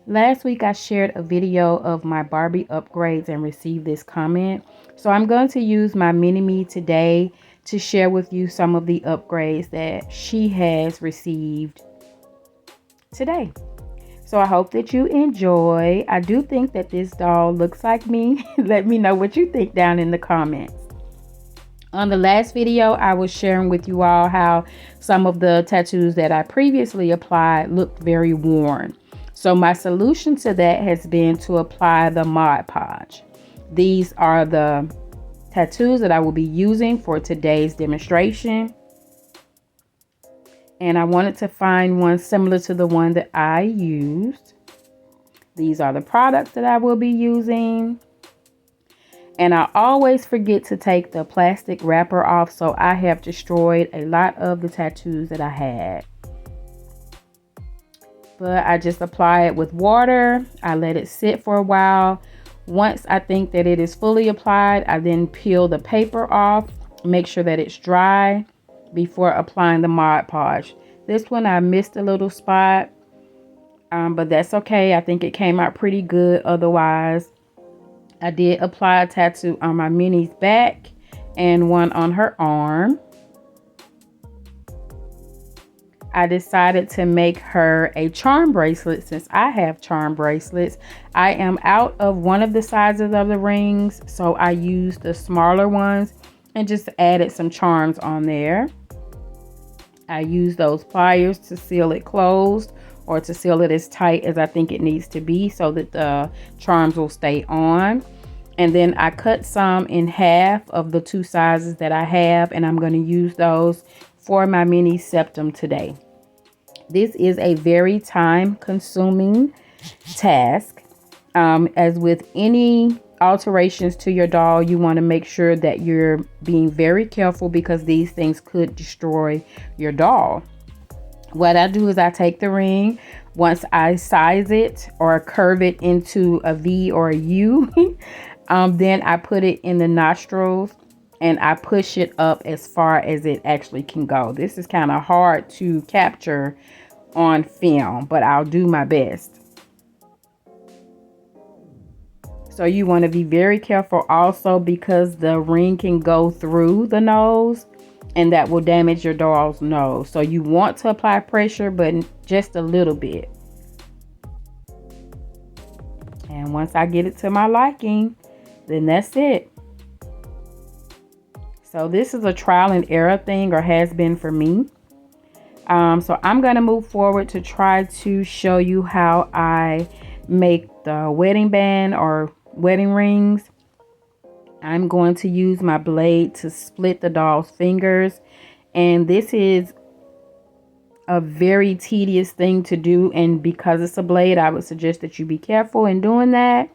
Last week I shared a video of my Barbie upgrades and received this comment. So I'm going to use my Mini Me today to share with you some of the upgrades that she has received today. So I hope that you enjoy. I do think that this doll looks like me. Let me know what you think down in the comments. On the last video, I was sharing with you all how some of the tattoos that I previously applied looked very worn. So my solution to that has been to apply the Mod Podge. These are the tattoos that I will be using for today's demonstration. And I wanted to find one similar to the one that I used. These are the products that I will be using. And I always forget to take the plastic wrapper off, so I have destroyed a lot of the tattoos that I had. But I just apply it with water. I let it sit for a while. Once I think that it is fully applied, I then peel the paper off, make sure that it's dry before applying the Mod Podge. This one I missed a little spot, but that's okay. I think it came out pretty good otherwise. I did apply a tattoo on my Minnie's back and one on her arm. I decided to make her a charm bracelet since I have charm bracelets. I am out of one of the sizes of the rings, so I used the smaller ones and just added some charms on there. I used those pliers to seal it closed or to seal it as tight as I think it needs to be so that the charms will stay on. And then I cut some in half of the two sizes that I have, and I'm going to use those for my mini septum today. This is a very time consuming task. As with any alterations to your doll, you want to make sure that you're being very careful because these things could destroy your doll. What I do is I take the ring. Once I size it or curve it into a V or a U, then I put it in the nostrils and I push it up as far as it actually can go. This is kind of hard to capture on film, but I'll do my best. So you want to be very careful also because the ring can go through the nose and that will damage your doll's nose. So you want to apply pressure, but just a little bit. And once I get it to my liking, then that's it. So this is a trial and error thing, or has been for me. So I'm going to move forward to try to show you how I make the wedding band or wedding rings. I'm going to use my blade to split the doll's fingers, and this is a very tedious thing to do, and because it's a blade, I would suggest that you be careful in doing that.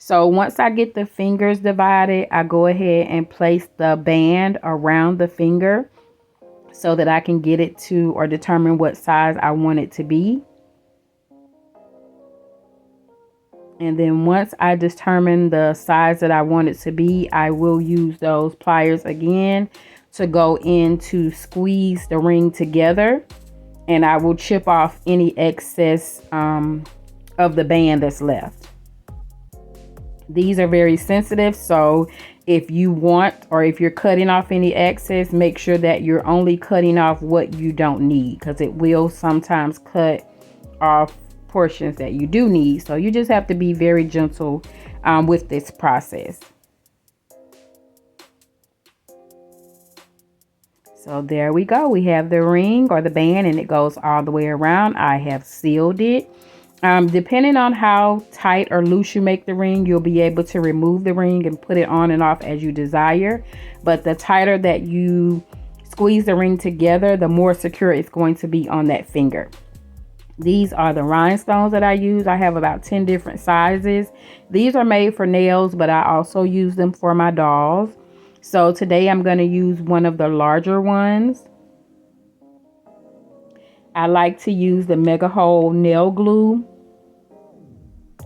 So once I get the fingers divided, I go ahead and place the band around the finger so that I can get it to or determine what size I want it to be. And then once I determine the size that I want it to be, I will use those pliers again to go in to squeeze the ring together. And I will chip off any excess of the band that's left. These are very sensitive, so if you want, or if you're cutting off any excess, make sure that you're only cutting off what you don't need, because it will sometimes cut off portions that you do need. So you just have to be very gentle with this process. So there we go. We have the ring or the band, and it goes all the way around. I have sealed it. Depending on how tight or loose you make the ring, you'll be able to remove the ring and put it on and off as you desire. But the tighter that you squeeze the ring together, the more secure it's going to be on that finger. These are the rhinestones that I use. I have about 10 different sizes. These are made for nails, but I also use them for my dolls. So today I'm going to use one of the larger ones. I like to use the Mega Hole nail glue,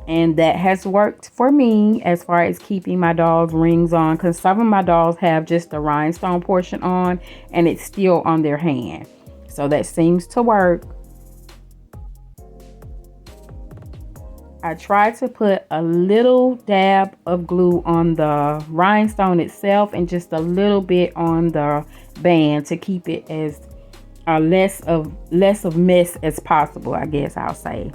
and that has worked for me as far as keeping my dolls' rings on, because some of my dolls have just the rhinestone portion on and it's still on their hand. So that seems to work. I tried to put a little dab of glue on the rhinestone itself and just a little bit on the band to keep it as less of mess as possible, I guess I'll say.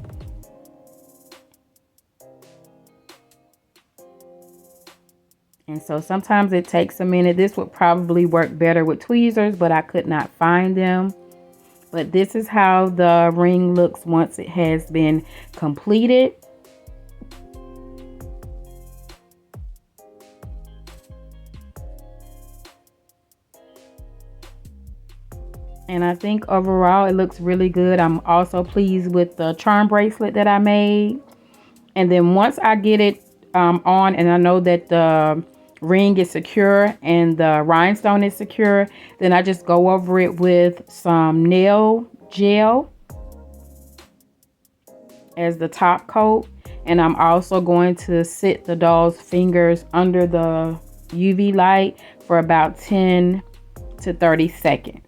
And so sometimes it takes a minute. This would probably work better with tweezers, but I could not find them. But this is how the ring looks once it has been completed. And I think overall it looks really good. I'm also pleased with the charm bracelet that I made. And then once I get it on and I know that the ring is secure and the rhinestone is secure, then I just go over it with some nail gel as the top coat. And I'm also going to sit the doll's fingers under the UV light for about 10 to 30 seconds.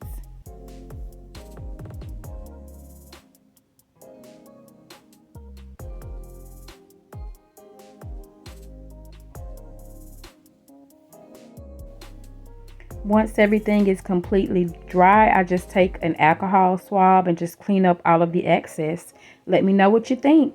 Once everything is completely dry, I just take an alcohol swab and just clean up all of the excess. Let me know what you think.